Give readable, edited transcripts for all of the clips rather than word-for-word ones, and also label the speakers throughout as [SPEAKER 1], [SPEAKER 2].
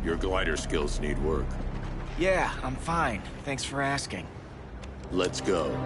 [SPEAKER 1] Your glider skills need work.
[SPEAKER 2] Yeah, I'm fine. Thanks for asking.
[SPEAKER 1] Let's go.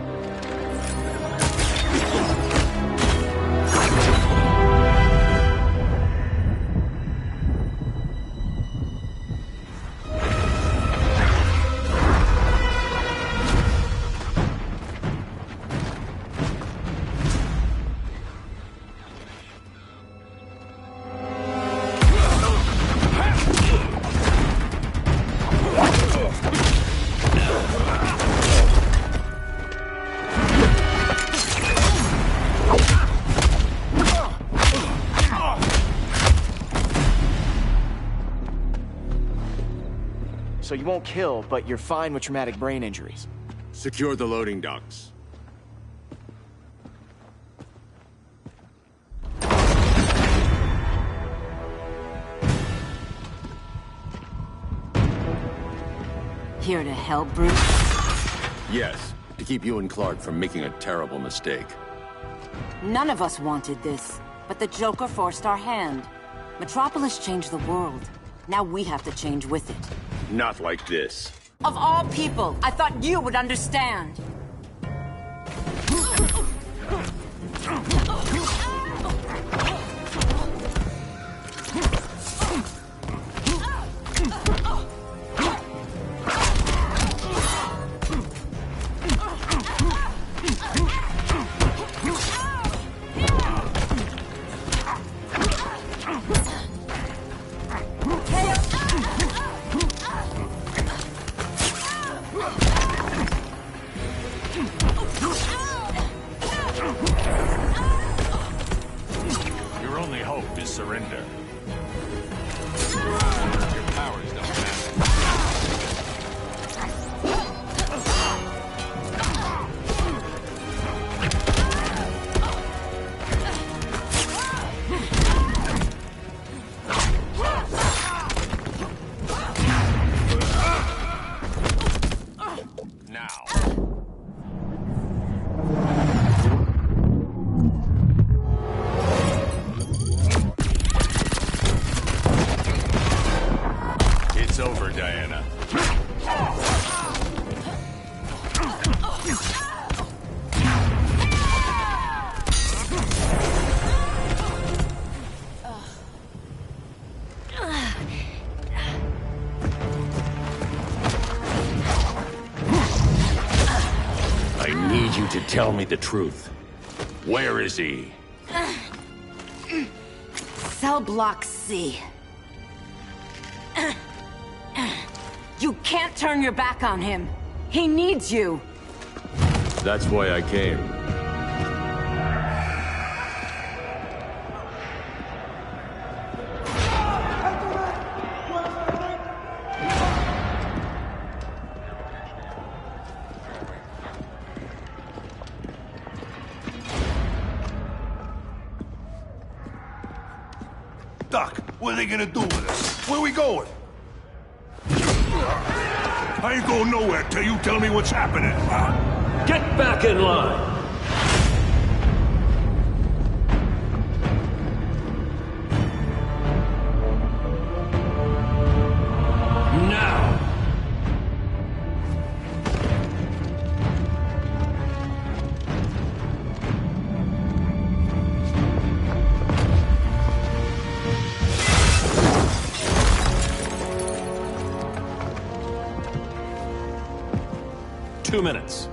[SPEAKER 2] So you won't kill, but you're fine with traumatic brain injuries.
[SPEAKER 1] Secure the loading docks.
[SPEAKER 3] Here to help, Bruce?
[SPEAKER 1] Yes, to keep you and Clark from making a terrible mistake.
[SPEAKER 3] None of us wanted this, but the Joker forced our hand. Metropolis changed the world. Now we have to change with it.
[SPEAKER 1] Not like this.
[SPEAKER 3] Of all people, I thought you would understand.
[SPEAKER 4] Your only hope is surrender. Your powers don't matter. Now. It's over, Diana.
[SPEAKER 1] I need you to tell me the truth. Where is he?
[SPEAKER 3] Cell Block C. You can't turn your back on him. He needs you.
[SPEAKER 1] That's why I came.
[SPEAKER 5] Doc, what are they gonna do with us? Where we going? I ain't going nowhere till you tell me what's happening.
[SPEAKER 6] Get back in line! Now!
[SPEAKER 4] Two minutes.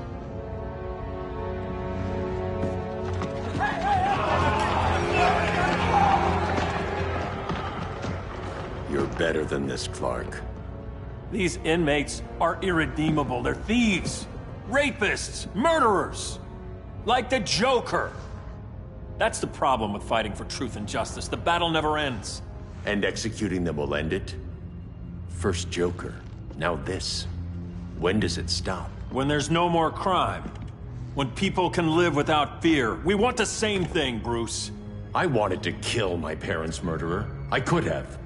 [SPEAKER 1] You're better than this, Clark.
[SPEAKER 4] These inmates are irredeemable. They're thieves, rapists, murderers. Like the Joker. That's the problem with fighting for truth and justice. The battle never ends.
[SPEAKER 1] And executing them will end it? First Joker, now this. When does it stop?
[SPEAKER 4] When there's no more crime. When people can live without fear. We want the same thing, Bruce.
[SPEAKER 1] I wanted to kill my parents' murderer. I could have.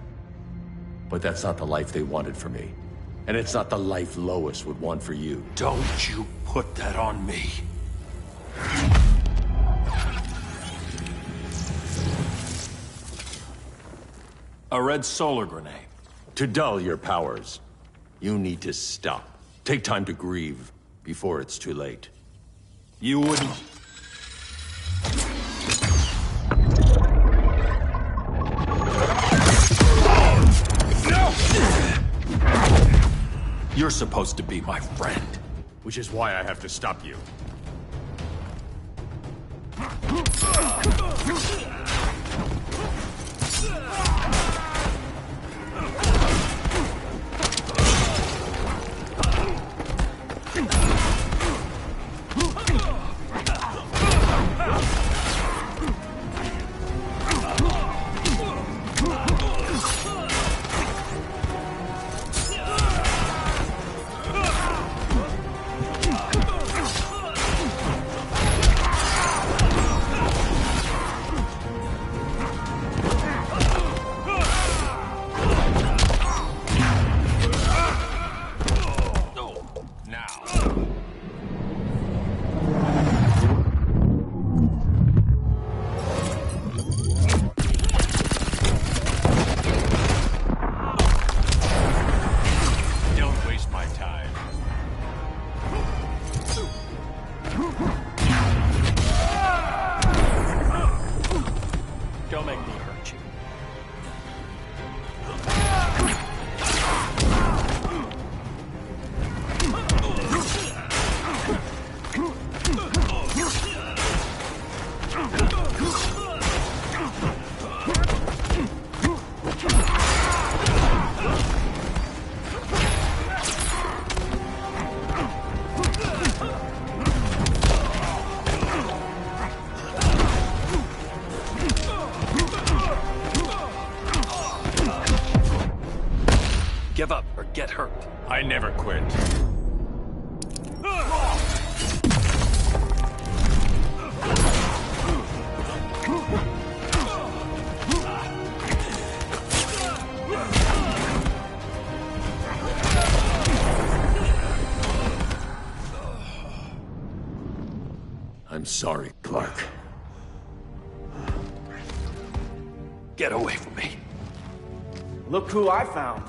[SPEAKER 1] But that's not the life they wanted for me. And it's not the life Lois would want for you.
[SPEAKER 4] Don't you put that on me. A red solar grenade.
[SPEAKER 1] To dull your powers, you need to stop. Take time to grieve before it's too late.
[SPEAKER 4] You wouldn't... You're supposed to be my friend.
[SPEAKER 1] Which is why I have to stop you.
[SPEAKER 4] Don't make me hurt you. Give up or get hurt.
[SPEAKER 1] I never quit. I'm sorry, Clark.
[SPEAKER 4] Get away from me.
[SPEAKER 2] Look who I found.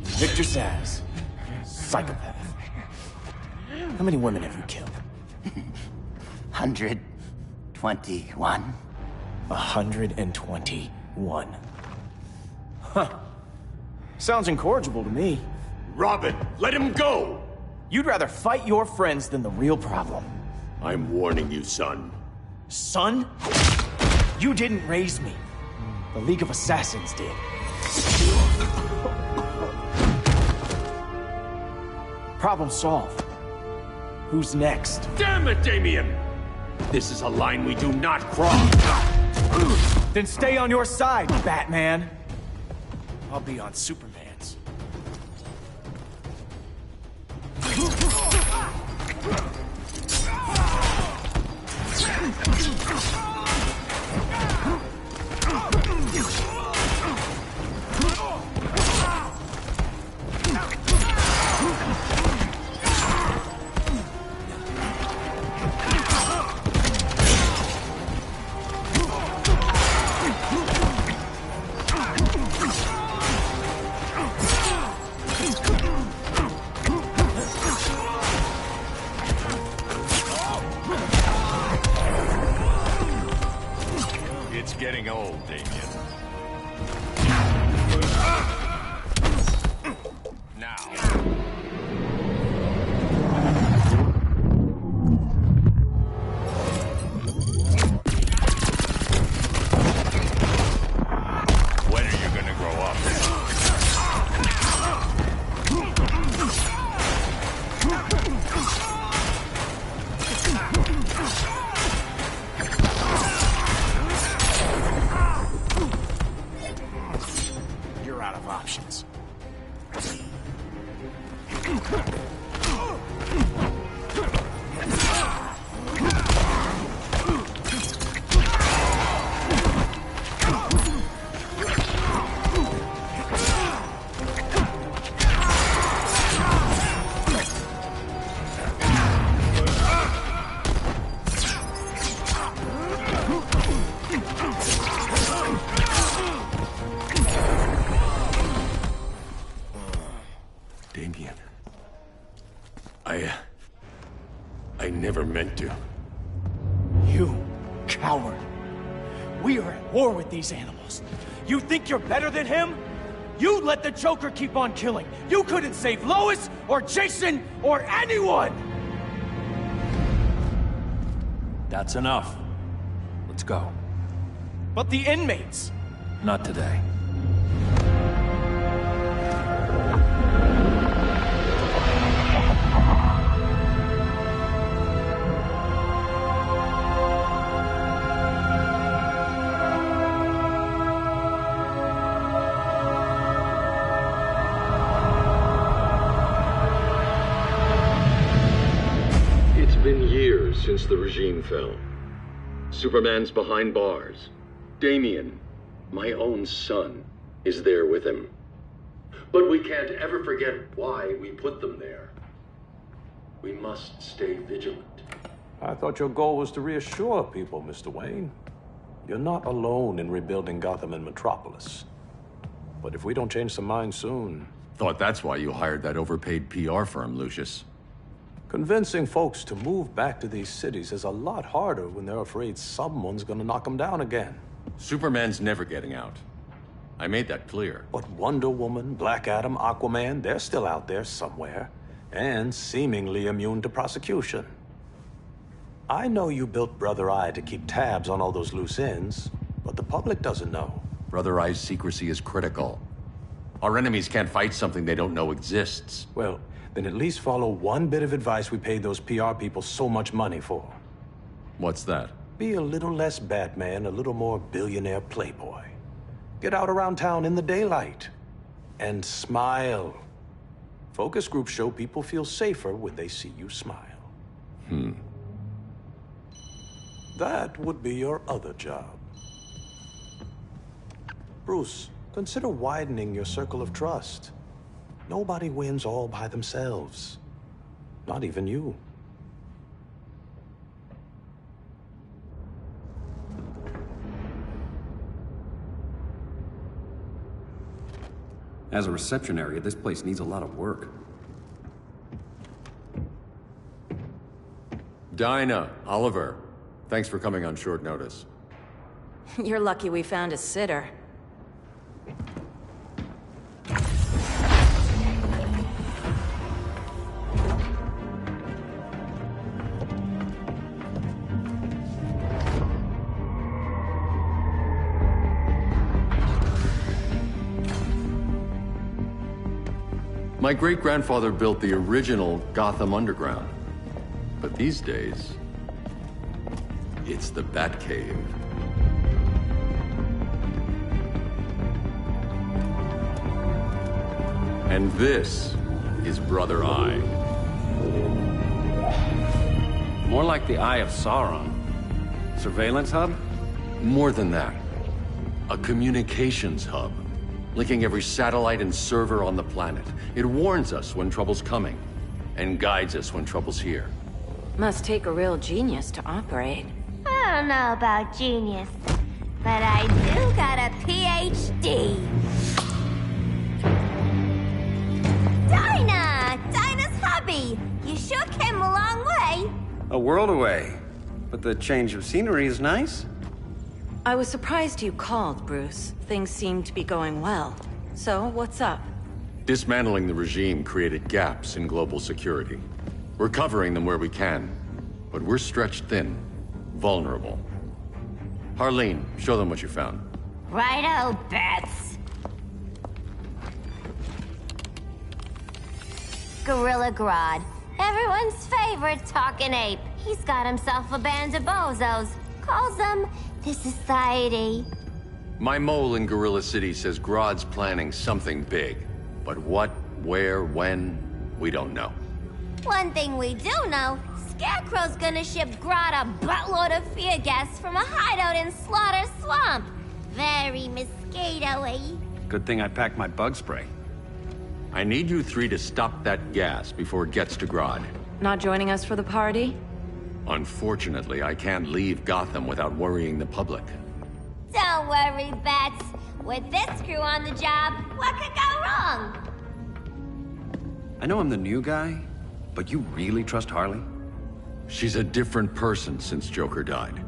[SPEAKER 2] Victor Zsasz. Psychopath. How many women have you killed?
[SPEAKER 7] 121.
[SPEAKER 2] 121. Huh. Sounds incorrigible to me.
[SPEAKER 1] Robin, let him go!
[SPEAKER 2] You'd rather fight your friends than the real problem.
[SPEAKER 1] I'm warning you, son.
[SPEAKER 2] Son? You didn't raise me. The League of Assassins did. Problem solved. Who's next?
[SPEAKER 1] Damn it, Damien! This is a line we do not cross.
[SPEAKER 2] Then stay on your side, Batman. I'll be on Superman's.
[SPEAKER 1] It's getting old, Damien. Now. When are you gonna grow up? had to.
[SPEAKER 2] You coward. We are at war with these animals. You think you're better than him? You let the Joker keep on killing. You couldn't save Lois, or Jason, or anyone!
[SPEAKER 4] That's enough. Let's go.
[SPEAKER 2] But the inmates!
[SPEAKER 4] Not today.
[SPEAKER 8] It's been years since the regime fell. Superman's behind bars. Damian, my own son, is there with him. But we can't ever forget why we put them there. We must stay vigilant.
[SPEAKER 9] I thought your goal was to reassure people, Mr. Wayne. You're not alone in rebuilding Gotham and Metropolis. But if we don't change some minds soon...
[SPEAKER 1] Thought that's why you hired that overpaid PR firm, Lucius.
[SPEAKER 9] Convincing folks to move back to these cities is a lot harder when they're afraid someone's gonna knock them down again.
[SPEAKER 1] Superman's never getting out. I made that clear.
[SPEAKER 9] But Wonder Woman, Black Adam, Aquaman, they're still out there somewhere, and seemingly immune to prosecution. I know you built Brother Eye to keep tabs on all those loose ends, but the public doesn't know.
[SPEAKER 1] Brother Eye's secrecy is critical. Our enemies can't fight something they don't know exists.
[SPEAKER 9] Well, then at least follow one bit of advice we paid those PR people so much money for.
[SPEAKER 1] What's that?
[SPEAKER 9] Be a little less Batman, a little more billionaire playboy. Get out around town in the daylight. And smile. Focus groups show people feel safer when they see you smile. That would be your other job. Bruce, consider widening your circle of trust. Nobody wins all by themselves. Not even you.
[SPEAKER 10] As a reception area, this place needs a lot of work.
[SPEAKER 1] Dinah, Oliver, thanks for coming on short notice.
[SPEAKER 3] You're lucky we found a sitter.
[SPEAKER 1] My great-grandfather built the original Gotham Underground. But these days, it's the Batcave. And this is Brother Eye.
[SPEAKER 10] More like the Eye of Sauron. Surveillance hub?
[SPEAKER 1] More than that. A communications hub, linking every satellite and server on the planet. It warns us when trouble's coming, and guides us when trouble's here.
[SPEAKER 3] Must take a real genius to operate.
[SPEAKER 11] I don't know about genius, but I do got a PhD. Dinah's hubby! You sure came a long way.
[SPEAKER 10] A world away. But the change of scenery is nice.
[SPEAKER 3] I was surprised you called, Bruce. Things seem to be going well. So, what's up?
[SPEAKER 1] Dismantling the regime created gaps in global security. We're covering them where we can, but we're stretched thin, vulnerable. Harleen, show them what you found.
[SPEAKER 11] Righto, Bats. Gorilla Grodd. Everyone's favorite talking ape. He's got himself a band of bozos. Calls them the Society.
[SPEAKER 1] My mole in Gorilla City says Grodd's planning something big. But what, where, when, we don't know.
[SPEAKER 11] One thing we do know, Scarecrow's gonna ship Grodd a buttload of fear gas from a hideout in Slaughter Swamp. Very mosquito-y.
[SPEAKER 10] Good thing I packed my bug spray.
[SPEAKER 1] I need you three to stop that gas before it gets to Grodd.
[SPEAKER 3] Not joining us for the party?
[SPEAKER 1] Unfortunately, I can't leave Gotham without worrying the public.
[SPEAKER 11] Don't worry, Bats. With this crew on the job, what could go wrong?
[SPEAKER 10] I know I'm the new guy, but you really trust Harley?
[SPEAKER 1] She's a different person since Joker died.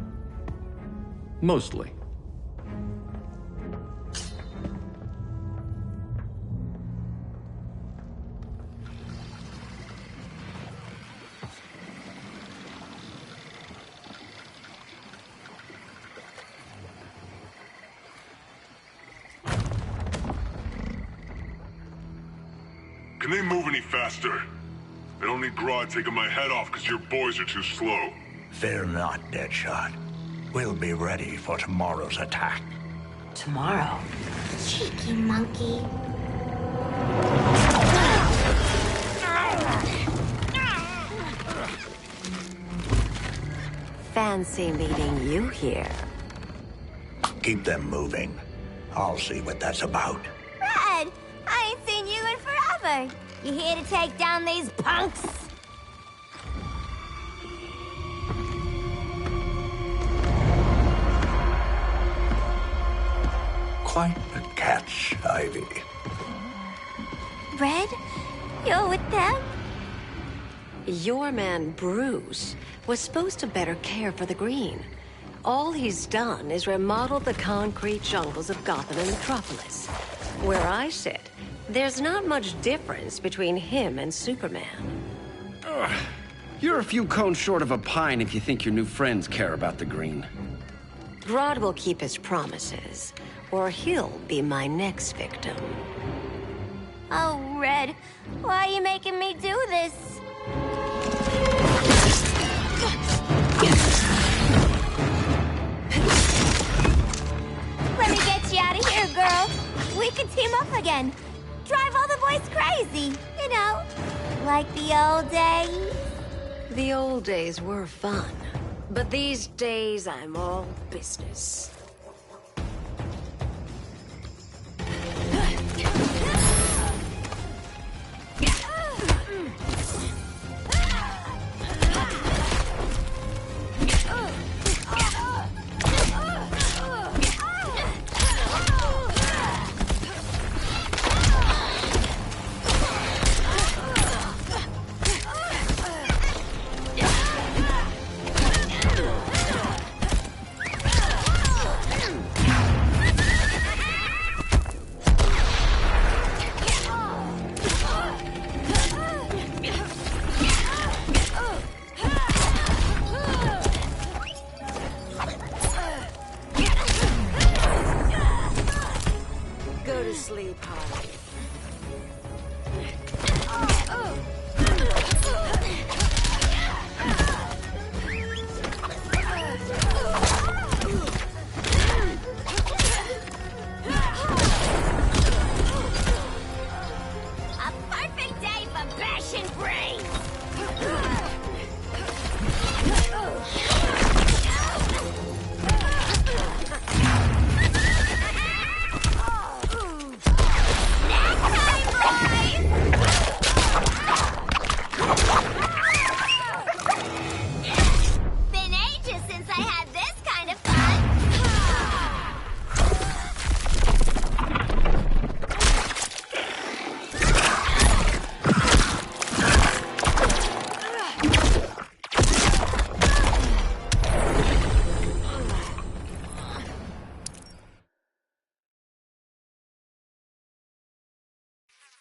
[SPEAKER 1] Mostly.
[SPEAKER 5] Can they move any faster? I don't need Grodd taking my head off because your boys are too slow.
[SPEAKER 12] Fear not, Deadshot. We'll be ready for tomorrow's attack.
[SPEAKER 11] Tomorrow? Cheeky monkey.
[SPEAKER 3] Fancy meeting you here.
[SPEAKER 12] Keep them moving. I'll see what that's about.
[SPEAKER 11] Red, I ain't seen you in forever. You here to take down these punks?
[SPEAKER 12] Quite the catch, Ivy.
[SPEAKER 11] Red, you're with them?
[SPEAKER 13] Your man, Bruce, was supposed to better care for the Green. All he's done is remodel the concrete jungles of Gotham and Metropolis. Where I sit, there's not much difference between him and Superman.
[SPEAKER 10] Ugh. You're a few cones short of a pine if you think your new friends care about the Green.
[SPEAKER 13] Grodd will keep his promises, or he'll be my next victim.
[SPEAKER 11] Oh, Red, why are you making me do this? Let me get you out of here, girl. We can team up again. Drive all the boys crazy, you know, like the old days.
[SPEAKER 13] The old days were fun, but these days I'm all business.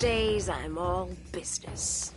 [SPEAKER 13] Days I'm all business.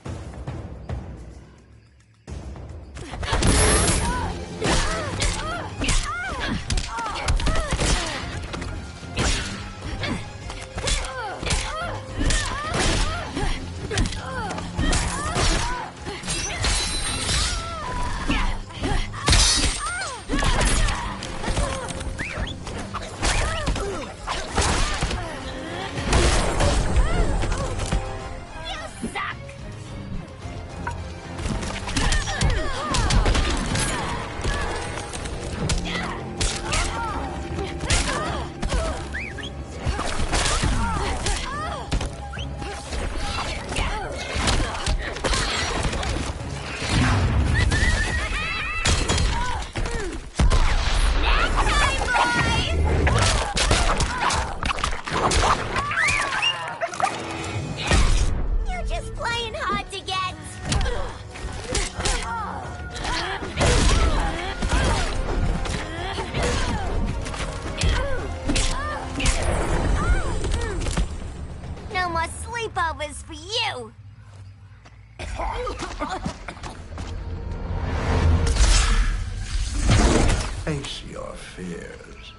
[SPEAKER 12] Face your fears.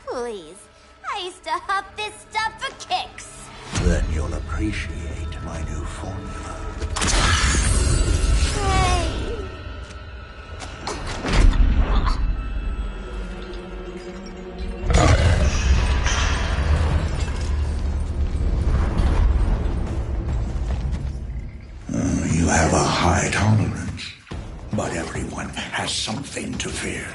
[SPEAKER 11] Please. I used to huff this stuff for kicks.
[SPEAKER 12] Then you'll appreciate my new formula.
[SPEAKER 11] Hey.
[SPEAKER 12] You have a high tolerance, but everyone has something to fear.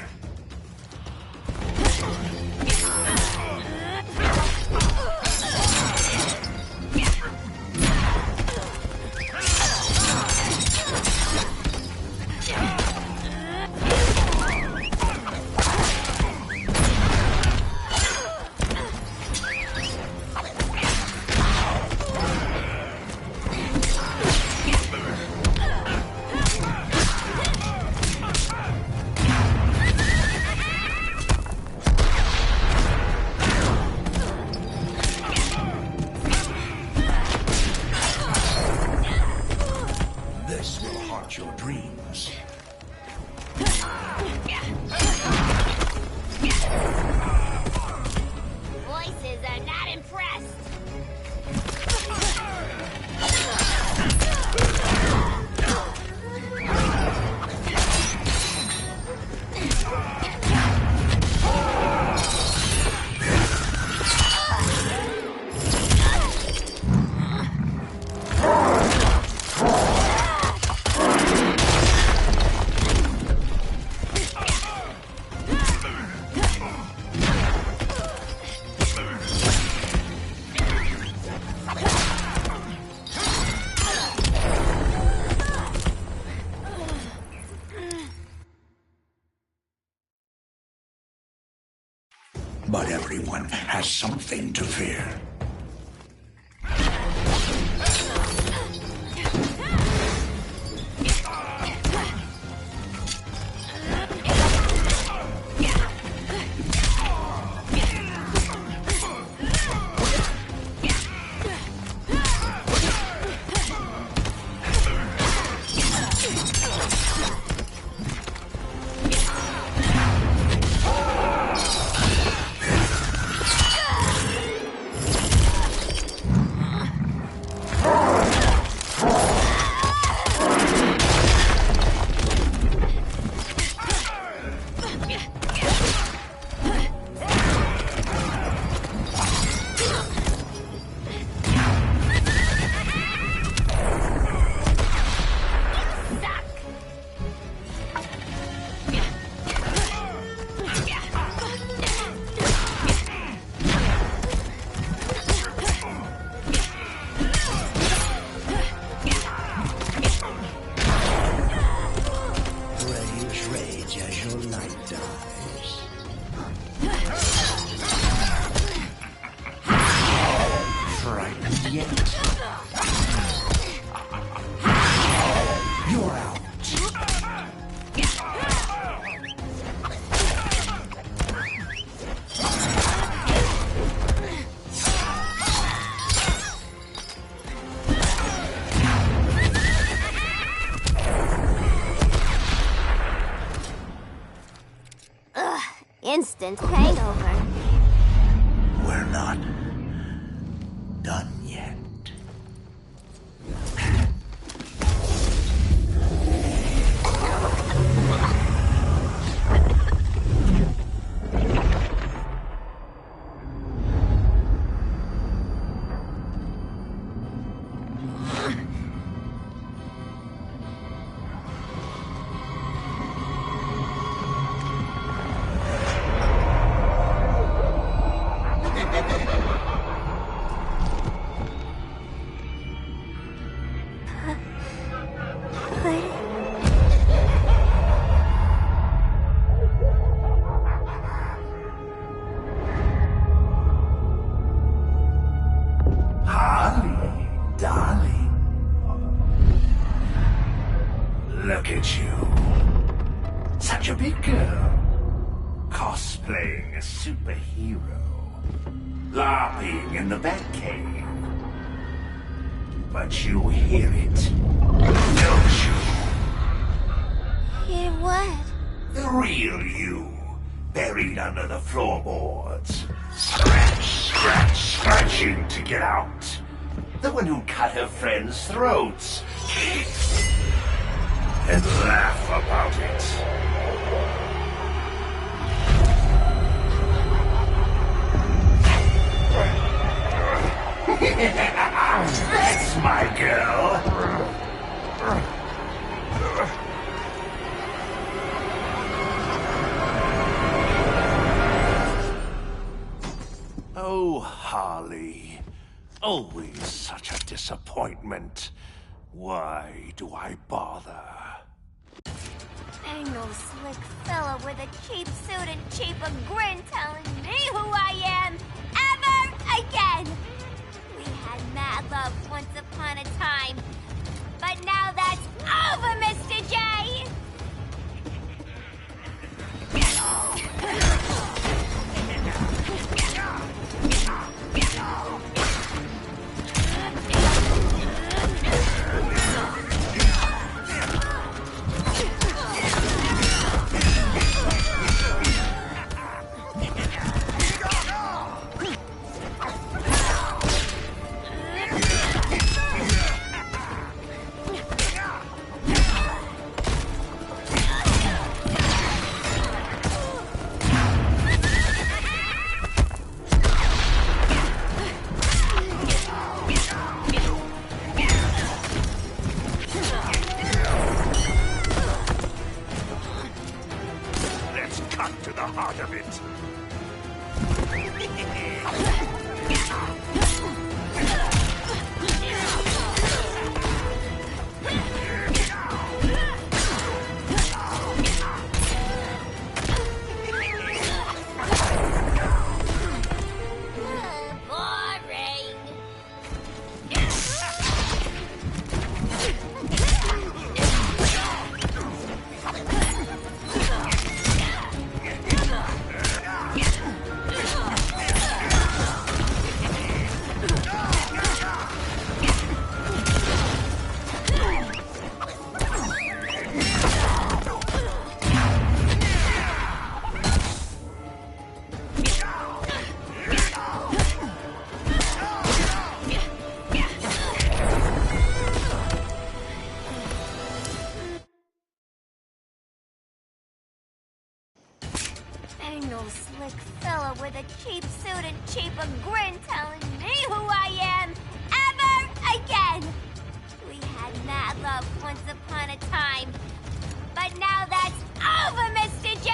[SPEAKER 12] Your dreams.
[SPEAKER 11] Voices are not impressed.
[SPEAKER 12] But everyone has something to fear.
[SPEAKER 11] Instant hangover.
[SPEAKER 12] We're not done yet. Look at you. Such a big girl. Cosplaying a superhero. LARPing in the Batcave. But you hear it, don't you? The real you, buried under the floorboards. Scratching to get out. The one who cut her friends' throats. And laugh about it. That's my girl. Oh, Harley. Always such a disappointment. Why do I bother?
[SPEAKER 11] Ain't no slick fella with a cheap suit and cheaper grin telling me who I am ever again. We had mad love once upon a time, but now that's over, Mr. J! Ain't no slick fella with a cheap suit and cheaper grin telling me who I am ever again. We had mad love once upon a time, but now that's over, Mr. J!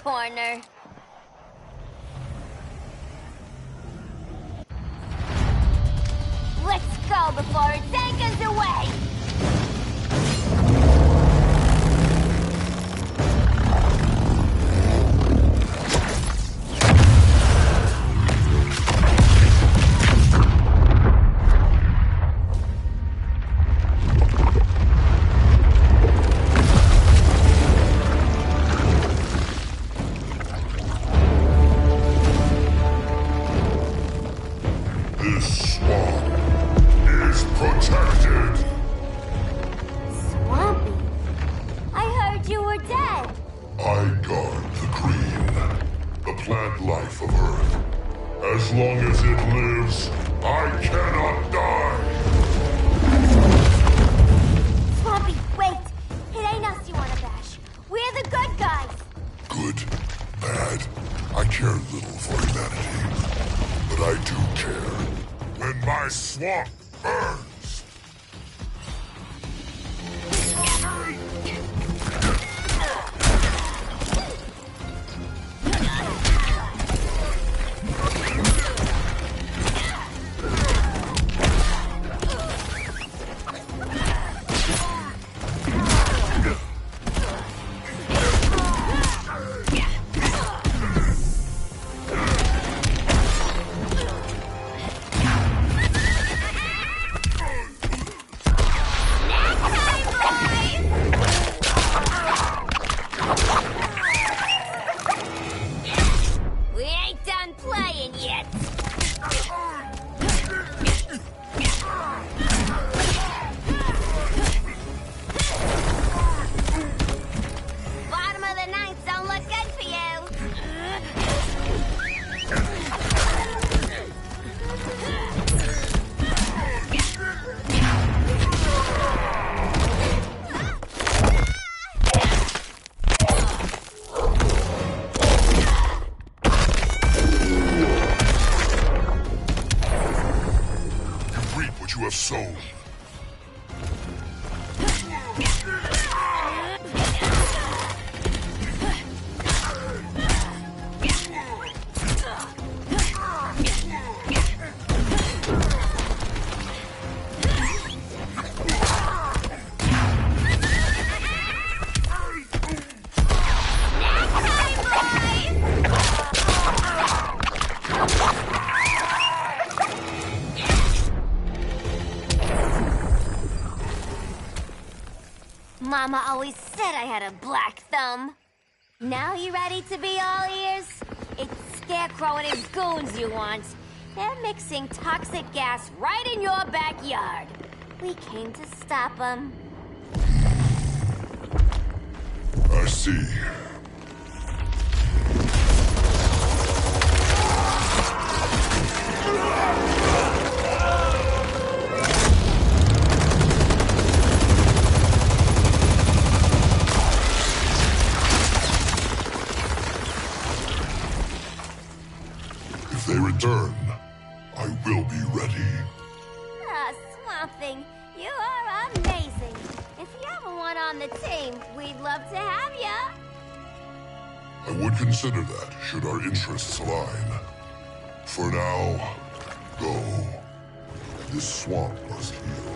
[SPEAKER 11] Corner. Let's go before it takes us away! were dead.
[SPEAKER 5] I guard the green, the plant life of Earth. As long as it lives, I cannot die.
[SPEAKER 11] Swampy, wait! It ain't us you wanna bash. We're the good guys.
[SPEAKER 5] Good, bad, I care little for humanity. But I do care when my swamp burns.
[SPEAKER 11] Mama always said I had a black thumb. Now you ready to be all ears? It's Scarecrow and his goons you want. They're mixing toxic gas right in your backyard. We came to stop them.
[SPEAKER 5] I see. If they return, I will be ready.
[SPEAKER 11] Ah, Swamp Thing, you are amazing. If you ever want on the team, we'd love to have ya.
[SPEAKER 5] I would consider that, should our interests align. For now, go. This swamp must heal.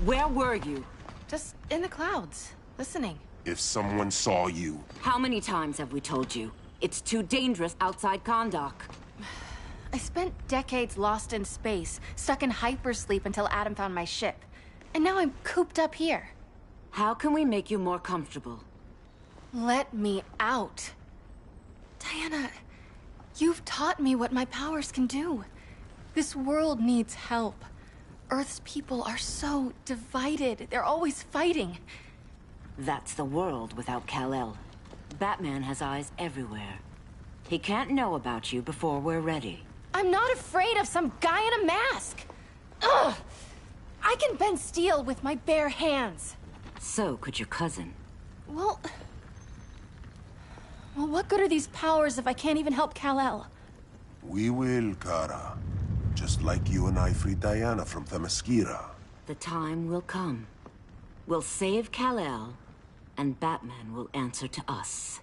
[SPEAKER 3] Where were you?
[SPEAKER 14] Just in the clouds, listening.
[SPEAKER 15] If someone saw you...
[SPEAKER 3] How many times have we told you? It's too dangerous outside Kahndaq.
[SPEAKER 14] I spent decades lost in space, stuck in hypersleep until Adam found my ship. And now I'm cooped up here.
[SPEAKER 3] How can we make you more comfortable?
[SPEAKER 14] Let me out. Diana, you've taught me what my powers can do. This world needs help. Earth's people are so divided. They're always fighting.
[SPEAKER 3] That's the world without Kal-El. Batman has eyes everywhere. He can't know about you before we're ready.
[SPEAKER 14] I'm not afraid of some guy in a mask. Ugh! I can bend steel with my bare hands.
[SPEAKER 3] So could your cousin.
[SPEAKER 14] Well, what good are these powers if I can't even help Kal-El?
[SPEAKER 15] We will, Kara. Just like you and I freed Diana from Themyscira.
[SPEAKER 3] The time will come. We'll save Kal-El, and Batman will answer to us.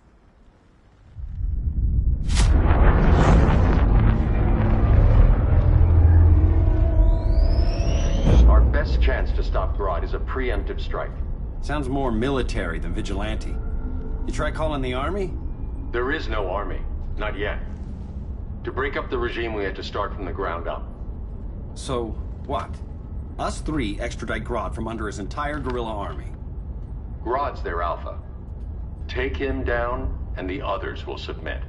[SPEAKER 8] stop Grodd is a preemptive strike.
[SPEAKER 10] Sounds more military than vigilante. You try calling the army?
[SPEAKER 8] There is no army. Not yet. To break up the regime, we had to start from the ground up.
[SPEAKER 10] So, what? Us three extradite Grodd from under his entire guerrilla army.
[SPEAKER 8] Grodd's their alpha. Take him down, and the others will submit.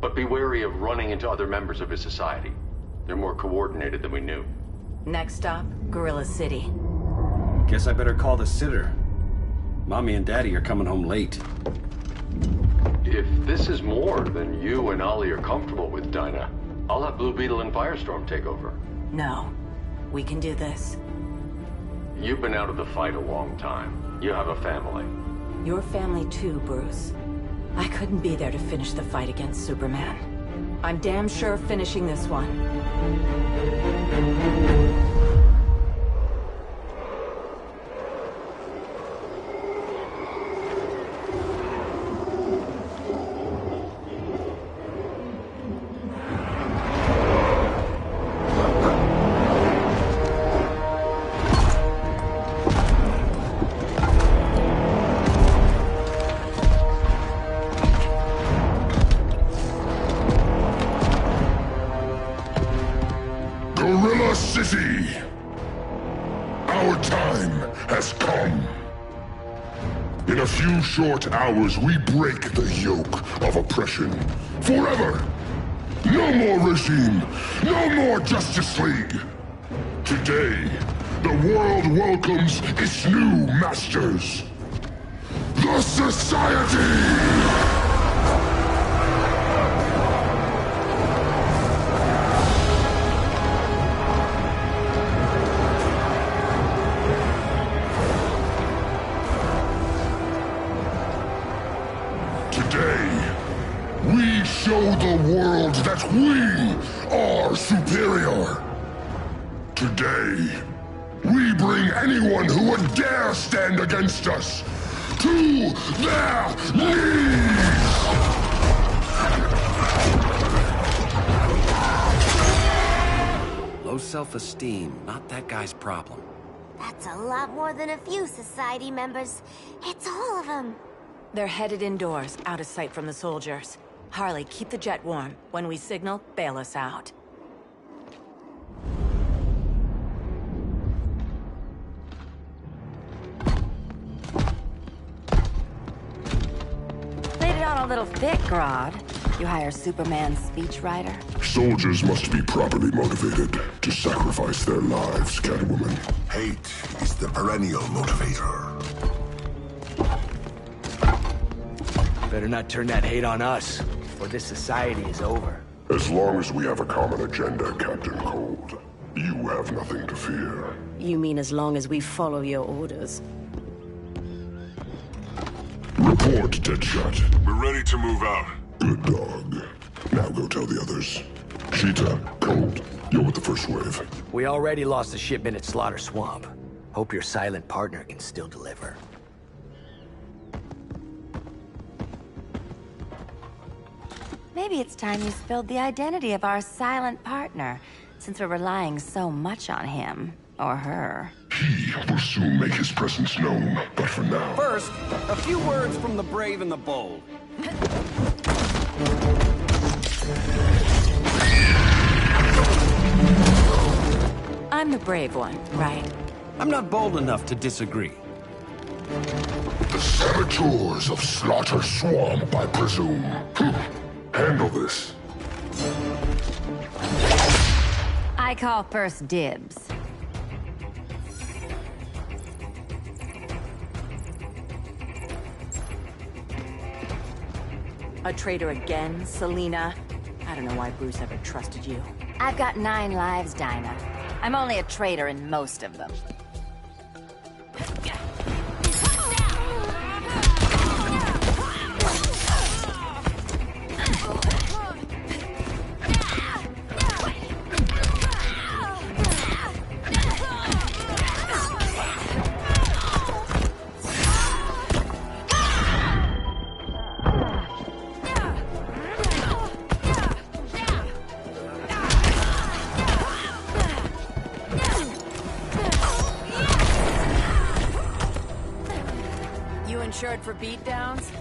[SPEAKER 8] But be wary of running into other members of his society. They're more coordinated than we knew.
[SPEAKER 3] Next stop, Gorilla City.
[SPEAKER 10] Guess I better call the sitter. Mommy and Daddy are coming home late.
[SPEAKER 8] If this is more than you and Ollie are comfortable with, Dinah, I'll have Blue Beetle and Firestorm take over.
[SPEAKER 3] No. We can do this.
[SPEAKER 8] You've been out of the fight a long time. You have a family.
[SPEAKER 3] Your family too, Bruce. I couldn't be there to finish the fight against Superman. I'm damn sure finishing this one.
[SPEAKER 5] Gorilla City! Our time has come. In a few short hours, we break the yoke of oppression. Forever! No more regime! No more Justice League! Today, the world welcomes its new masters. The Society! We show the world that we are superior. Today, we bring anyone who would dare stand against us to their knees!
[SPEAKER 10] Low self-esteem, not that guy's problem.
[SPEAKER 11] That's a lot more than a few Society members. It's all of them.
[SPEAKER 3] They're headed indoors, out of sight from the soldiers. Harley, keep the jet warm. When we signal, bail us out. Laid it on a little thick, Grodd. You hire Superman's speechwriter?
[SPEAKER 5] Soldiers must be properly motivated to sacrifice their lives, Catwoman.
[SPEAKER 15] Hate is the perennial motivator.
[SPEAKER 2] Better not turn that hate on us, or this society is over.
[SPEAKER 5] As long as we have a common agenda, Captain Cold, you have nothing to fear.
[SPEAKER 3] You mean as long as we follow your orders?
[SPEAKER 5] Report, Deadshot.
[SPEAKER 16] We're ready to move out.
[SPEAKER 5] Good dog. Now go tell the others. Cheetah, Cold, you're with the first wave.
[SPEAKER 2] We already lost a shipment at Slaughter Swamp. Hope your silent partner can still deliver.
[SPEAKER 3] Maybe it's time you spilled the identity of our silent partner, since we're relying so much on him. Or her.
[SPEAKER 5] He will soon make his presence known, but for now...
[SPEAKER 10] First, a few words from the brave and the bold.
[SPEAKER 3] I'm the brave one, right?
[SPEAKER 10] I'm not bold enough to disagree.
[SPEAKER 5] The saboteurs of Slaughter Swamp, I presume. Handle this.
[SPEAKER 3] I call first dibs. A traitor again, Selina? I don't know why Bruce ever trusted you. I've got 9 lives, Dinah. I'm only a traitor in most of them. prepared for beatdowns?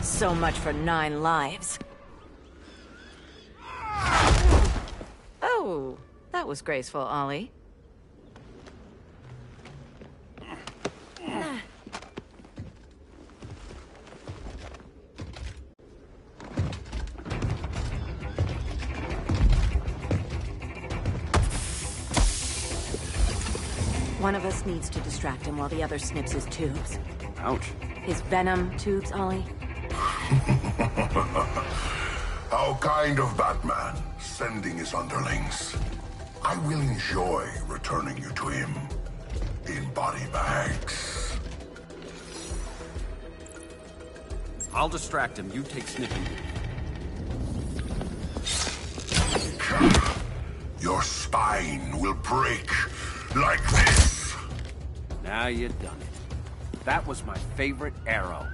[SPEAKER 3] So much for 9 lives. Oh, that was graceful, Ollie. One of us needs to distract him while the other snips his tubes.
[SPEAKER 10] Ouch.
[SPEAKER 3] His venom tubes, Ollie.
[SPEAKER 5] How kind of Batman, sending his underlings. I will enjoy returning you to him in body bags.
[SPEAKER 10] I'll distract him. You take sniffing.
[SPEAKER 5] Your spine will break like this.
[SPEAKER 10] Now you've done it. That was my favorite arrow.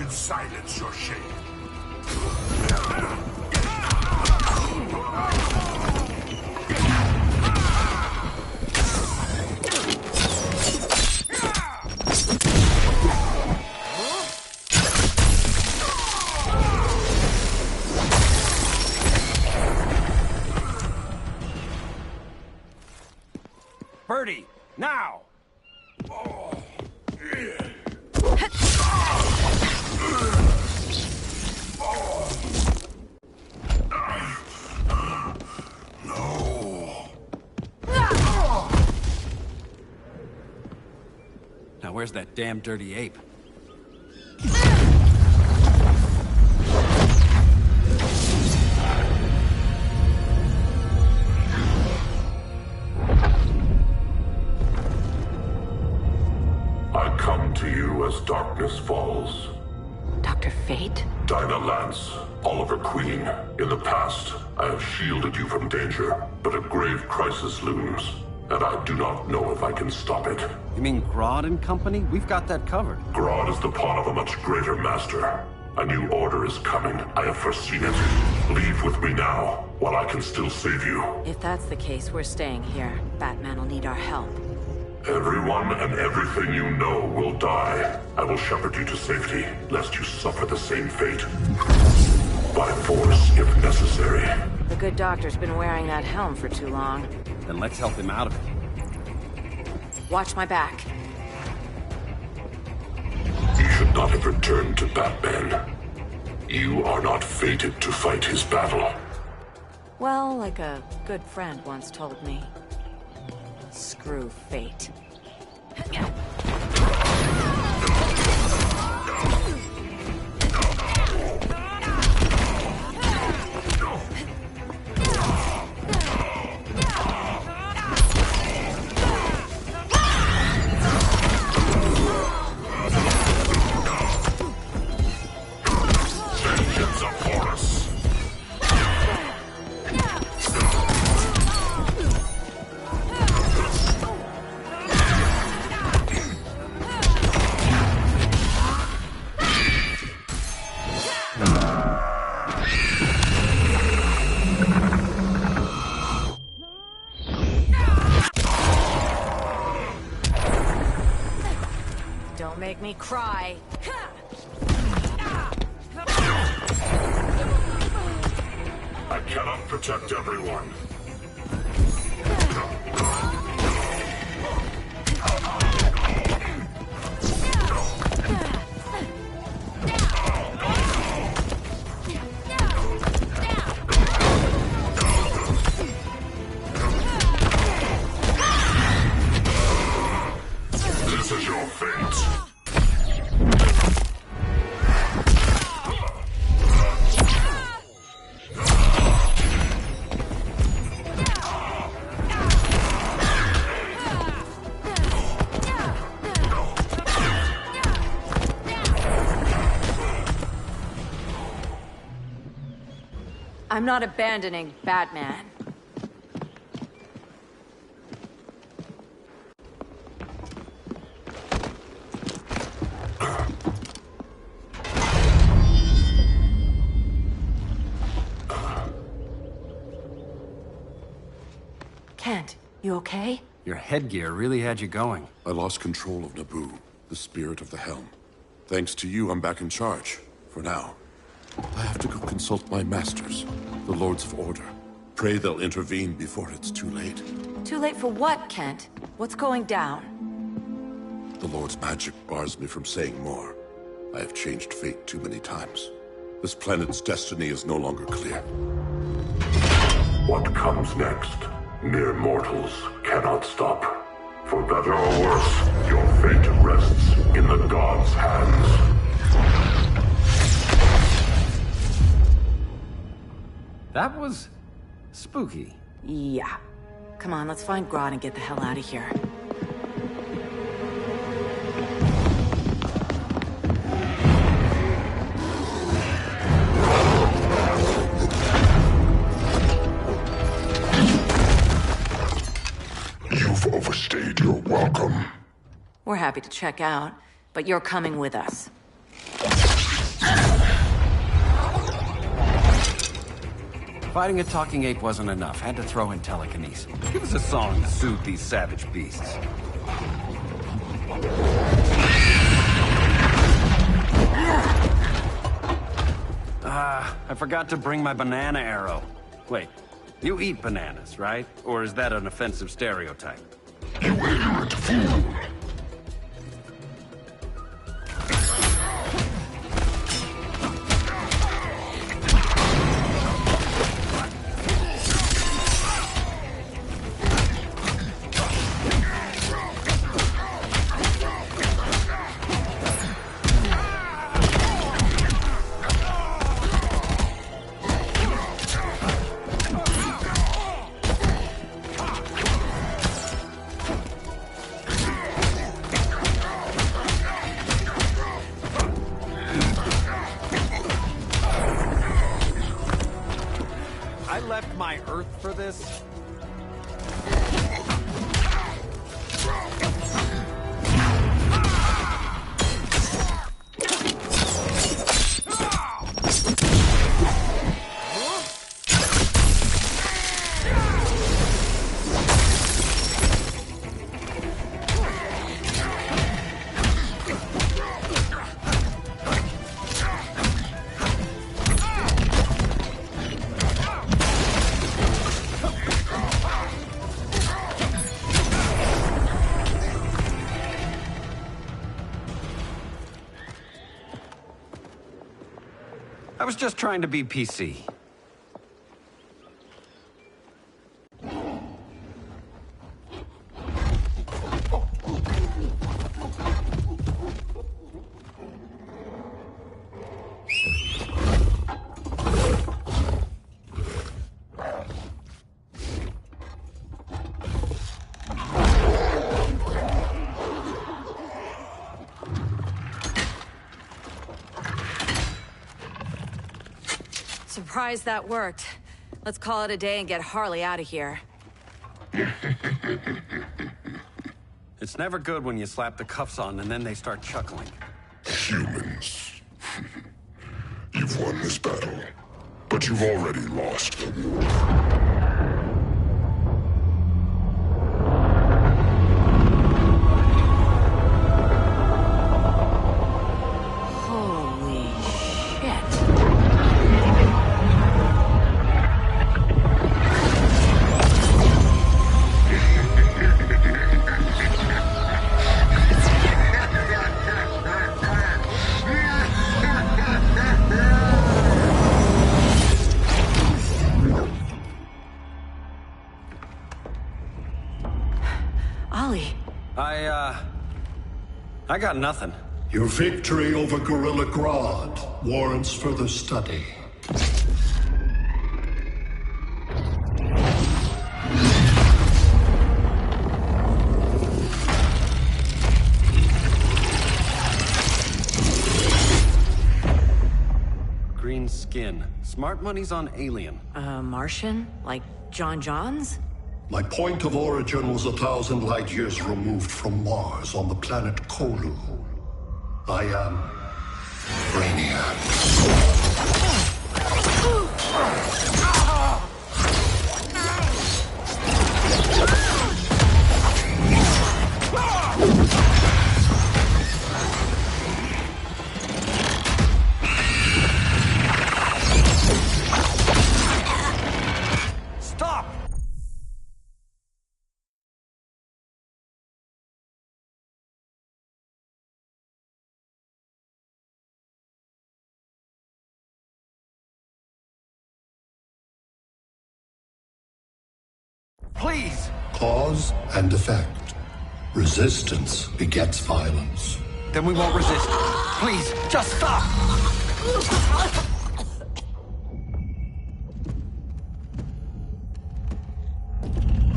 [SPEAKER 5] Silence your shame.
[SPEAKER 10] Birdie, now! Now where's that damn dirty ape?
[SPEAKER 5] I come to you as darkness falls.
[SPEAKER 3] Dr. Fate?
[SPEAKER 5] Dinah Lance, Oliver Queen. In the past, I have shielded you from danger, but a grave crisis looms, and I do not know if I can stop it.
[SPEAKER 10] You mean Grodd and company? We've got that covered.
[SPEAKER 5] Grodd is the pawn of a much greater master. A new order is coming. I have foreseen it. Leave with me now, while I can still save you.
[SPEAKER 3] If that's the case, we're staying here. Batman will need our help.
[SPEAKER 5] Everyone and everything you know will die. I will shepherd you to safety, lest you suffer the same fate. By force, if necessary.
[SPEAKER 3] The good doctor's been wearing that helm for too long.
[SPEAKER 10] Then let's help him out of it.
[SPEAKER 3] Watch my back.
[SPEAKER 5] You should not have returned to Batman. You are not fated to fight his battle.
[SPEAKER 3] Well, like a good friend once told me. Screw fate. Don't make me cry.
[SPEAKER 5] I cannot protect everyone. This is your fate.
[SPEAKER 3] I'm not abandoning Batman. Kent, you okay?
[SPEAKER 10] Your headgear really had you going.
[SPEAKER 15] I lost control of Naboo, the spirit of the helm. Thanks to you, I'm back in charge. For now. I have to go consult my masters, the Lords of Order. Pray they'll intervene before it's too late.
[SPEAKER 3] Too late for what, Kent? What's going down?
[SPEAKER 15] The Lord's magic bars me from saying more. I have changed fate too many times. This planet's destiny is no longer clear.
[SPEAKER 5] What comes next, mere mortals cannot stop. For better or worse, your fate rests in the gods' hands.
[SPEAKER 10] That was spooky.
[SPEAKER 3] Yeah. Come on, let's find Grodd and get the hell out of here.
[SPEAKER 5] You've overstayed your welcome.
[SPEAKER 3] We're happy to check out, but you're coming with us.
[SPEAKER 10] Fighting a talking ape wasn't enough. Had to throw in telekinesis. Give us a song to soothe these savage beasts. I forgot to bring my banana arrow. Wait, you eat bananas, right? Or is that an offensive stereotype?
[SPEAKER 5] You ignorant fool!
[SPEAKER 10] I left my Earth for this? I was just trying to be PC.
[SPEAKER 3] Surprised that worked. Let's call it a day and get Harley out of here.
[SPEAKER 10] It's never good when you slap the cuffs on and then they start chuckling.
[SPEAKER 5] Humans. You've won but you've already lost the war.
[SPEAKER 10] I got nothing.
[SPEAKER 12] Your victory over Gorilla Grodd warrants further study.
[SPEAKER 10] Green skin. Smart money's on alien.
[SPEAKER 16] Martian? Like John Johns?
[SPEAKER 12] My point of origin was 1,000 light years removed from Mars on the planet Kolu. I am Brainiac.
[SPEAKER 10] Please!
[SPEAKER 12] Cause and effect. Resistance begets violence.
[SPEAKER 10] Then we won't resist. Please, just stop!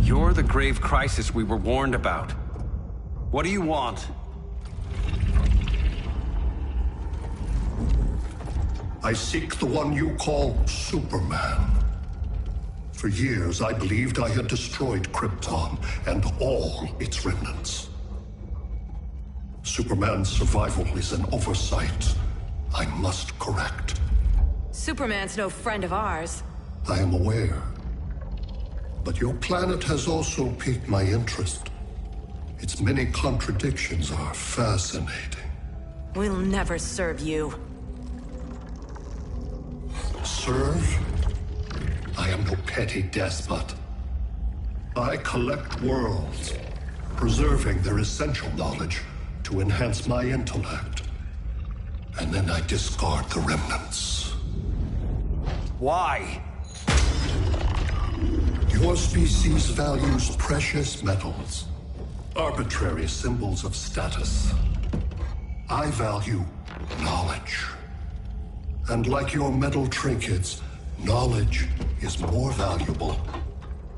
[SPEAKER 10] You're the grave crisis we were warned about. What do you want?
[SPEAKER 12] I seek the one you call Superman. For years, I believed I had destroyed Krypton and all its remnants. Superman's survival is an oversight I must correct.
[SPEAKER 16] Superman's no friend of ours.
[SPEAKER 12] I am aware. But your planet has also piqued my interest. Its many contradictions are fascinating.
[SPEAKER 16] We'll never serve you.
[SPEAKER 12] Serve? I am no petty despot. I collect worlds, preserving their essential knowledge to enhance my intellect. And then I discard the remnants.
[SPEAKER 10] Why?
[SPEAKER 12] Your species values precious metals, arbitrary symbols of status. I value knowledge. And like your metal trinkets, knowledge is more valuable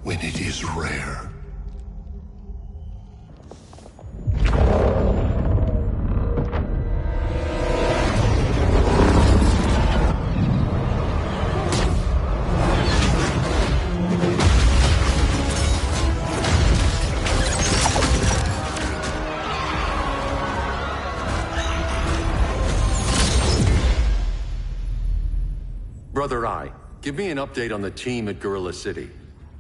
[SPEAKER 12] when it is rare.
[SPEAKER 1] Brother Eye, give me an update on the team at Gorilla City.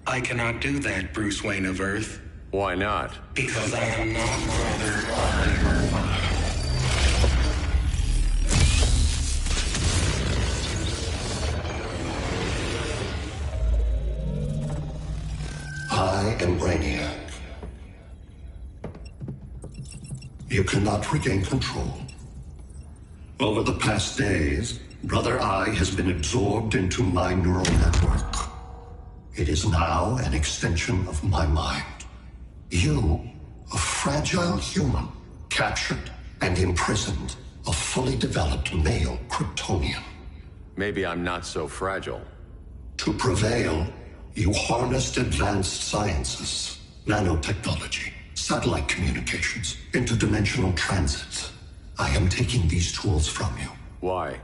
[SPEAKER 17] I cannot do that, Bruce Wayne of Earth.
[SPEAKER 1] Why not?
[SPEAKER 17] Because I am not Brother Eye.
[SPEAKER 12] I am Brainiac. You cannot regain control. Over the past days, Brother Eye has been absorbed into my neural network. It is now an extension of my mind. You, a fragile human, captured and imprisoned a fully developed male Kryptonian.
[SPEAKER 1] Maybe I'm not so fragile.
[SPEAKER 12] To prevail, you harnessed advanced sciences, nanotechnology, satellite communications, interdimensional transits. I am taking these tools from you.
[SPEAKER 1] Why?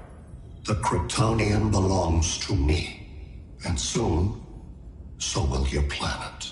[SPEAKER 12] The Kryptonian belongs to me. And soon, so will your planet.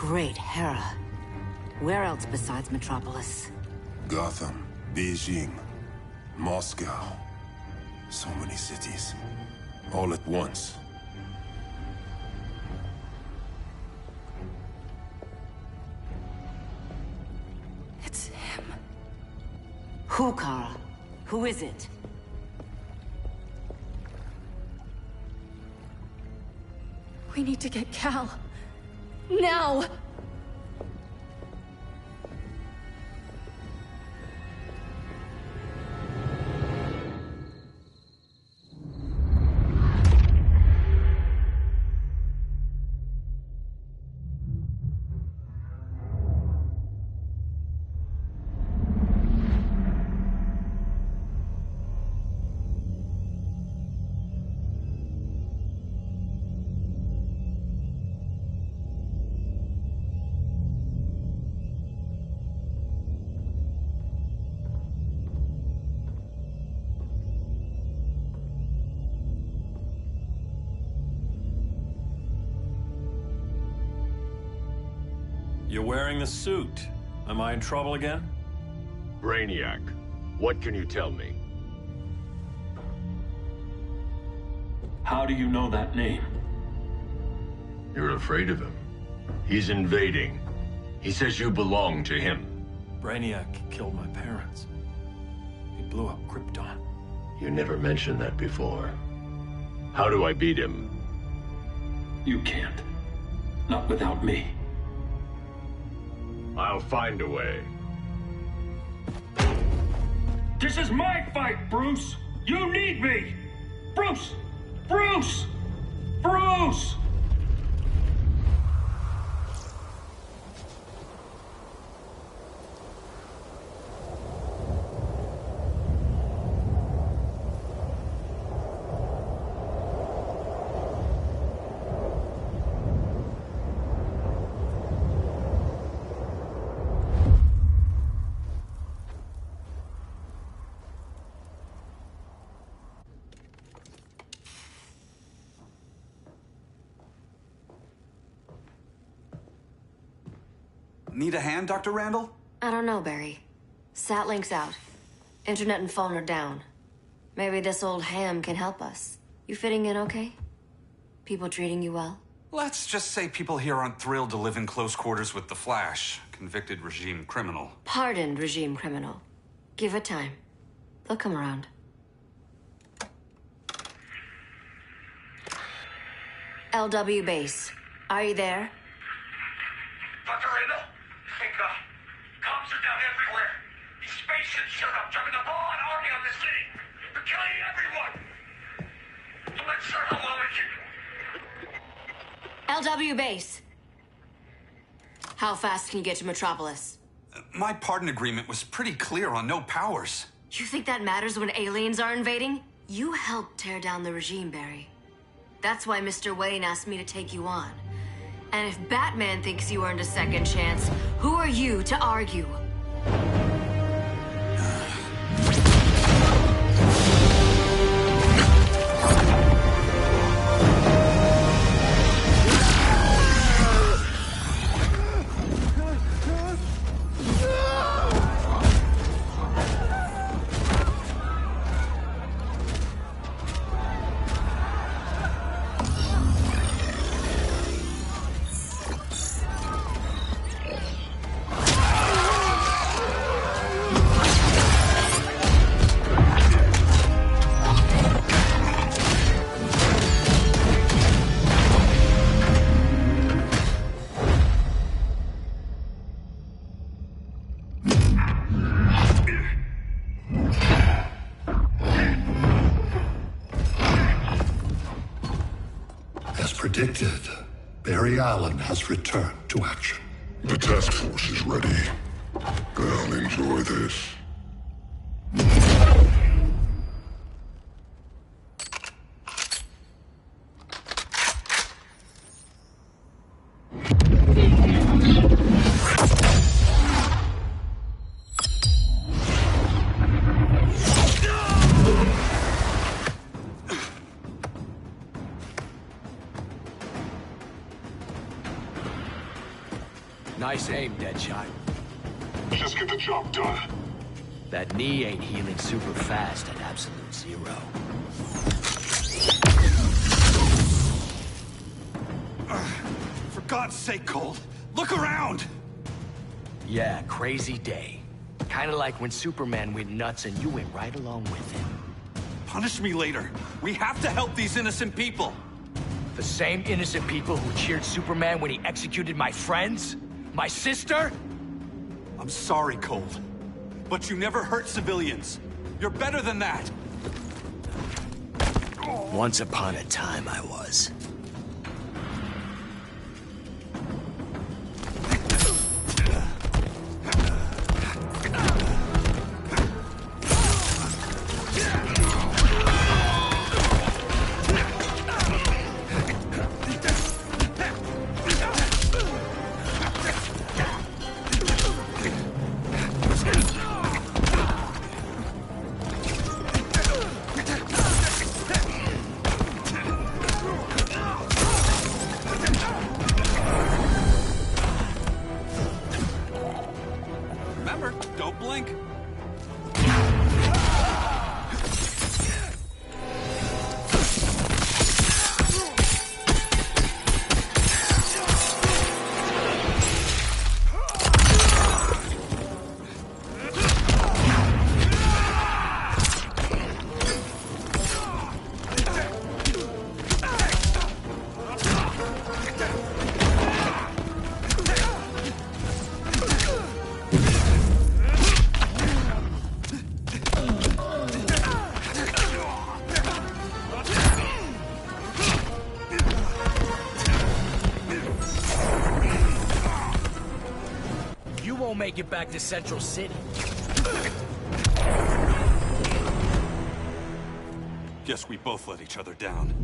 [SPEAKER 3] Great Hera. Where else besides Metropolis?
[SPEAKER 15] Gotham, Beijing, Moscow. So many cities. All at once.
[SPEAKER 14] It's him.
[SPEAKER 3] Who, Kara? Who is it?
[SPEAKER 14] We need to get Cal. Now!
[SPEAKER 4] You're wearing the suit. Am I in trouble again?
[SPEAKER 1] Brainiac, what can you tell me?
[SPEAKER 4] How do you know that name?
[SPEAKER 1] You're afraid of him. He's invading. He says you belong to him.
[SPEAKER 4] Brainiac killed my parents. He blew up Krypton.
[SPEAKER 1] You never mentioned that before. How do I beat him?
[SPEAKER 4] You can't. Not without me.
[SPEAKER 1] I'll find a way.
[SPEAKER 6] This is my fight, Bruce! You need me! Bruce! Bruce! Bruce!
[SPEAKER 18] Need a hand, Dr. Randall?
[SPEAKER 13] I don't know, Barry. Satlink's out. Internet and phone are down. Maybe this old ham can help us. You fitting in okay? People treating you well?
[SPEAKER 18] Let's just say people here aren't thrilled to live in close quarters with the Flash, convicted regime criminal.
[SPEAKER 13] Pardoned regime criminal. Give it time. They'll come around. LW base. Are you there?
[SPEAKER 6] Dr. Randall? Thank God. Cops are down everywhere. These spaceships showed up, dumping a broad army on the city. They're killing everyone. I'm not sure how long I can...
[SPEAKER 13] LW base. How fast can you get to Metropolis?
[SPEAKER 18] My pardon agreement was pretty clear on no powers.
[SPEAKER 13] You think that matters when aliens are invading? You helped tear down the regime, Barry. That's why Mr. Wayne asked me to take you on. And if Batman thinks you earned a second chance, who are you to argue?
[SPEAKER 12] Predicted, Barry Allen has returned to action.
[SPEAKER 5] The task force is ready. I'll enjoy this.
[SPEAKER 19] Nice aim, Deadshot.
[SPEAKER 5] Just get the job done.
[SPEAKER 19] That knee ain't healing super fast at absolute zero.
[SPEAKER 18] For God's sake, Cold, look around!
[SPEAKER 19] Yeah, crazy day. Kinda like when Superman went nuts and you went right along with him.
[SPEAKER 18] Punish me later. We have to help these innocent people.
[SPEAKER 19] The same innocent people who cheered Superman when he executed my friends? My sister?
[SPEAKER 18] I'm sorry, Cold. But you never hurt civilians. You're better than that.
[SPEAKER 19] Once upon a time I was.
[SPEAKER 18] Remember, don't blink.
[SPEAKER 19] You won't make it back to Central City.
[SPEAKER 18] Guess we both let each other down.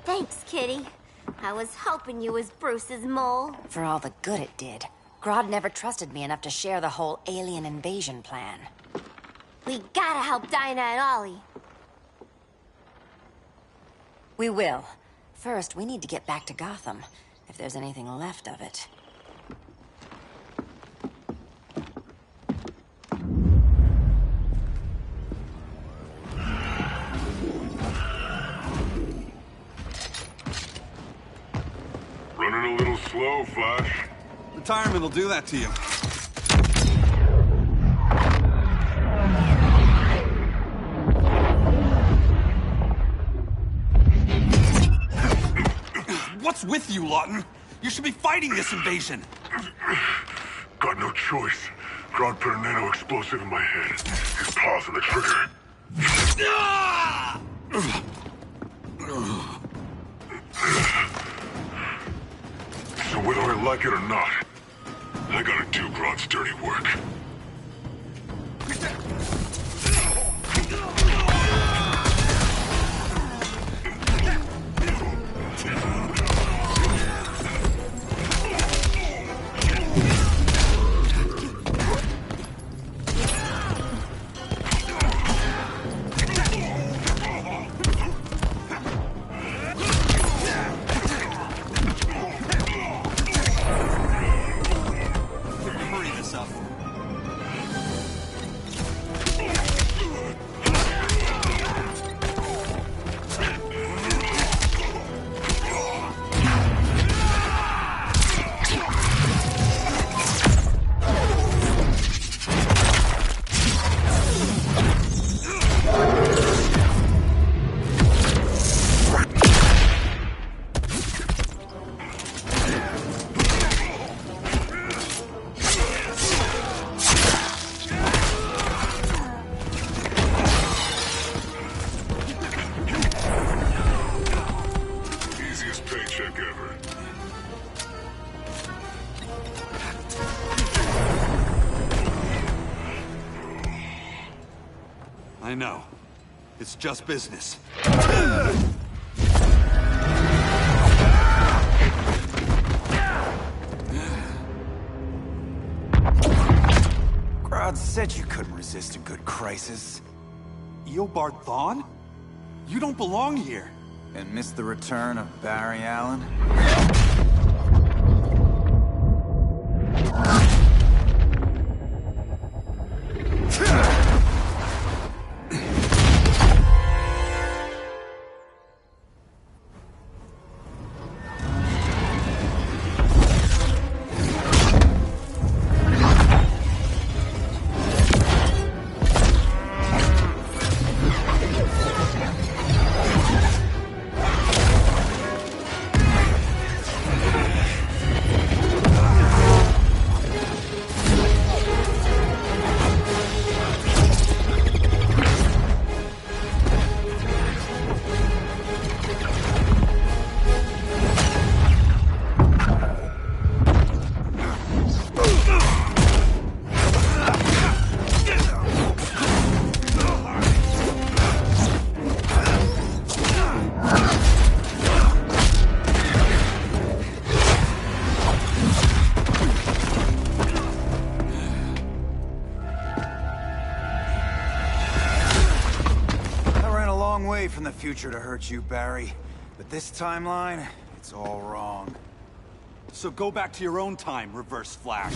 [SPEAKER 11] Thanks, Kitty. I was hoping you was Bruce's mole.
[SPEAKER 3] For all the good it did. Grodd never trusted me enough to share the whole alien invasion plan.
[SPEAKER 11] We gotta help Dinah and Ollie.
[SPEAKER 3] We will. First, we need to get back to Gotham, if there's anything left of it.
[SPEAKER 5] Running a little slow, Flash.
[SPEAKER 18] Retirement will do that to you. What's with you, Lawton? You should be fighting this invasion.
[SPEAKER 5] Got no choice. Grodd put a nano explosive in my head. His paws on the trigger. So whether I like it or not, I gotta do Grodd's dirty work.
[SPEAKER 18] Hurry this up.
[SPEAKER 5] like ever.
[SPEAKER 18] I know. It's just business.
[SPEAKER 20] Grodd said you couldn't resist a good crisis.
[SPEAKER 18] Eobard Thawne? You don't belong here.
[SPEAKER 20] And miss the return of Barry Allen? From the future to hurt you, Barry. But this timeline, it's all wrong.
[SPEAKER 18] So go back to your own time, Reverse Flash.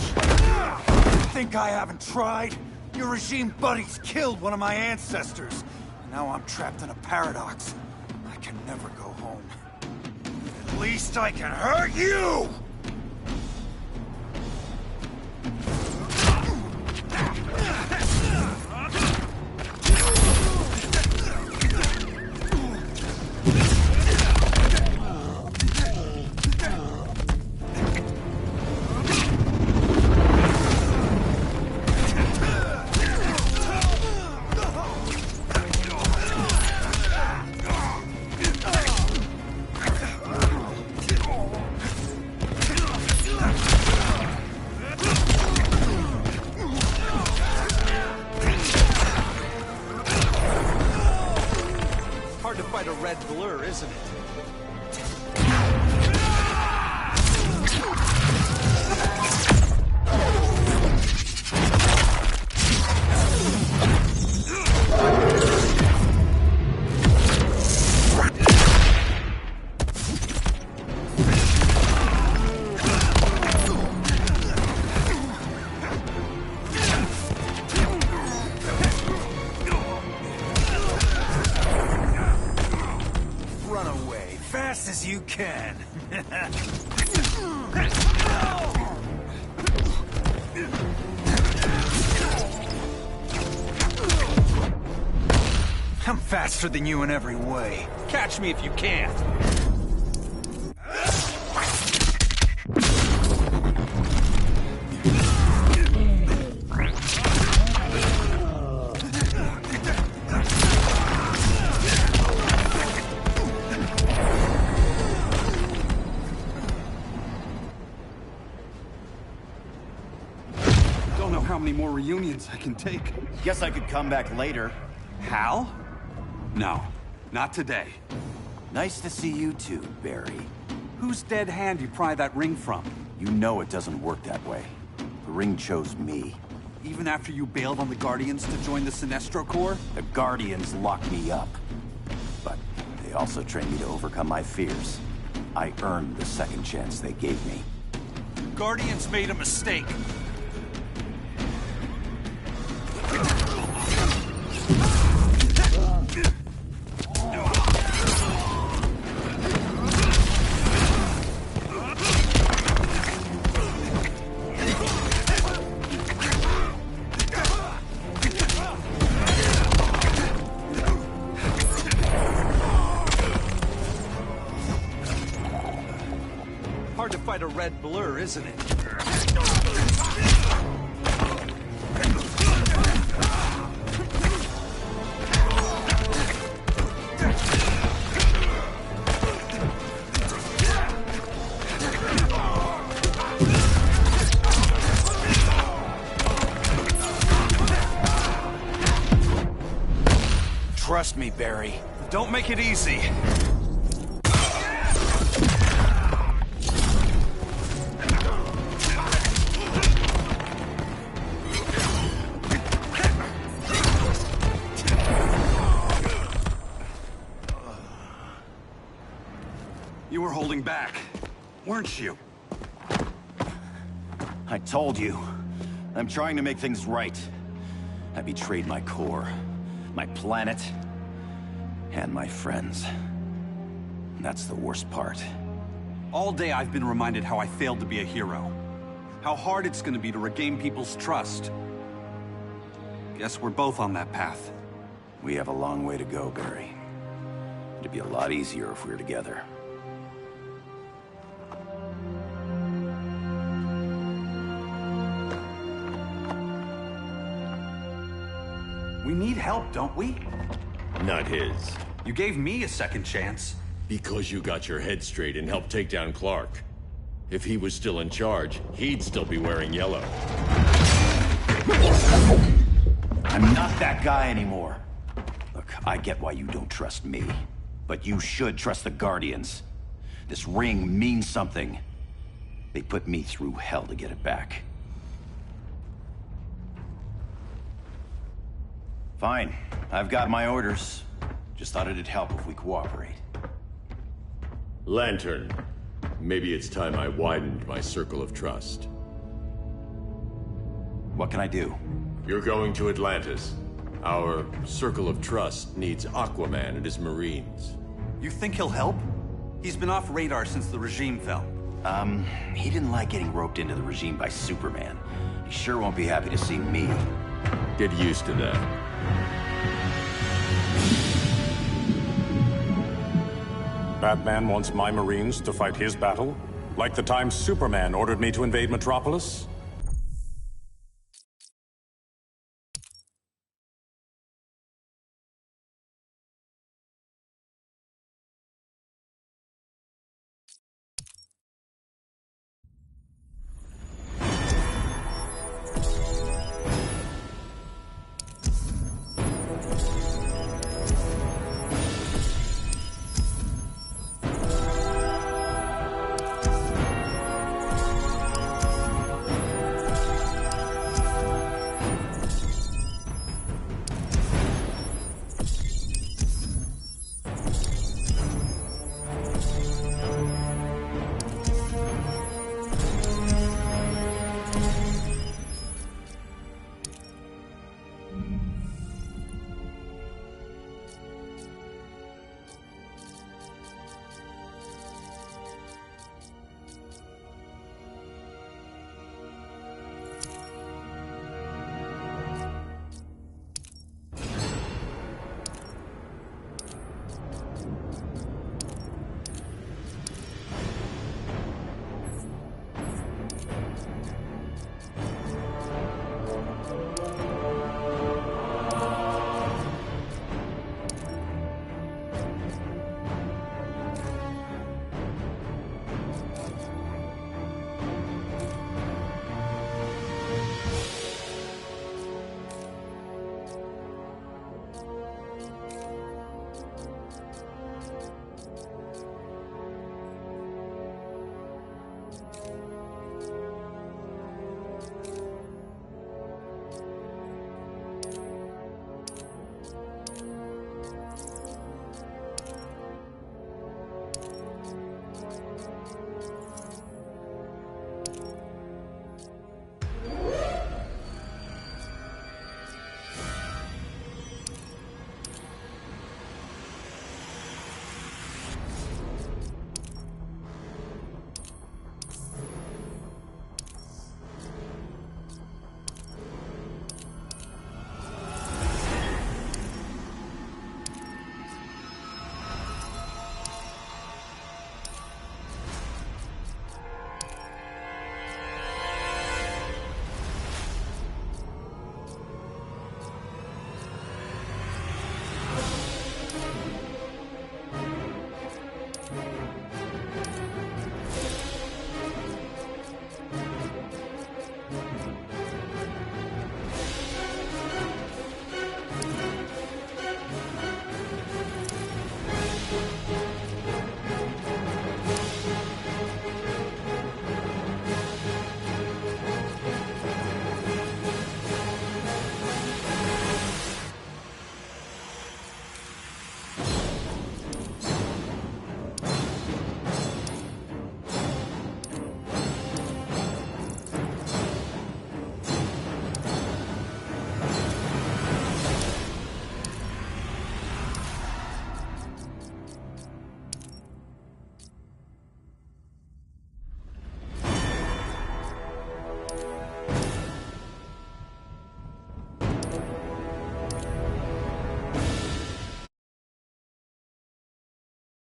[SPEAKER 20] Think I haven't tried? Your regime buddies killed one of my ancestors. And now I'm trapped in a paradox. I can never go home. At least I can hurt you!
[SPEAKER 18] Hard to fight a red blur, isn't it?
[SPEAKER 20] Fast as you can. I'm faster than you in every way.
[SPEAKER 18] Catch me if you can. How many more reunions I can take.
[SPEAKER 21] Guess I could come back later.
[SPEAKER 18] Hal? No, not today.
[SPEAKER 21] Nice to see you too, Barry.
[SPEAKER 18] Whose dead hand you pry that ring from?
[SPEAKER 21] You know it doesn't work that way. The ring chose me.
[SPEAKER 18] Even after you bailed on the Guardians to join the Sinestro Corps?
[SPEAKER 21] The Guardians locked me up. But they also trained me to overcome my fears. I earned the second chance they gave me.
[SPEAKER 18] Guardians made a mistake. Hard to fight a red blur, isn't it?
[SPEAKER 19] Trust me, Barry.
[SPEAKER 18] Don't make it easy. You were holding back, weren't you?
[SPEAKER 21] I told you. I'm trying to make things right. I betrayed my core, my planet, and my friends. That's the worst part.
[SPEAKER 18] All day I've been reminded how I failed to be a hero. How hard it's gonna be to regain people's trust. Guess we're both on that path.
[SPEAKER 21] We have a long way to go, Barry. It'd be a lot easier if we were together.
[SPEAKER 18] We need help, don't we?
[SPEAKER 1] Not his.
[SPEAKER 18] You gave me a second chance.
[SPEAKER 1] Because you got your head straight and helped take down Clark. If he was still in charge, he'd still be wearing yellow.
[SPEAKER 21] I'm not that guy anymore. Look, I get why you don't trust me. But you should trust the Guardians. This ring means something. They put me through hell to get it back. Fine. I've got my orders. Just thought it'd help if we cooperate.
[SPEAKER 1] Lantern. Maybe it's time I widened my circle of trust.
[SPEAKER 21] What can I do?
[SPEAKER 1] You're going to Atlantis. Our circle of trust needs Aquaman and his Marines.
[SPEAKER 18] You think he'll help? He's been off radar since the regime fell.
[SPEAKER 21] He didn't like getting roped into the regime by Superman. He sure won't be happy to see me.
[SPEAKER 1] Get used to that.
[SPEAKER 9] Batman wants my Marines to fight his battle? Like the time Superman ordered me to invade Metropolis?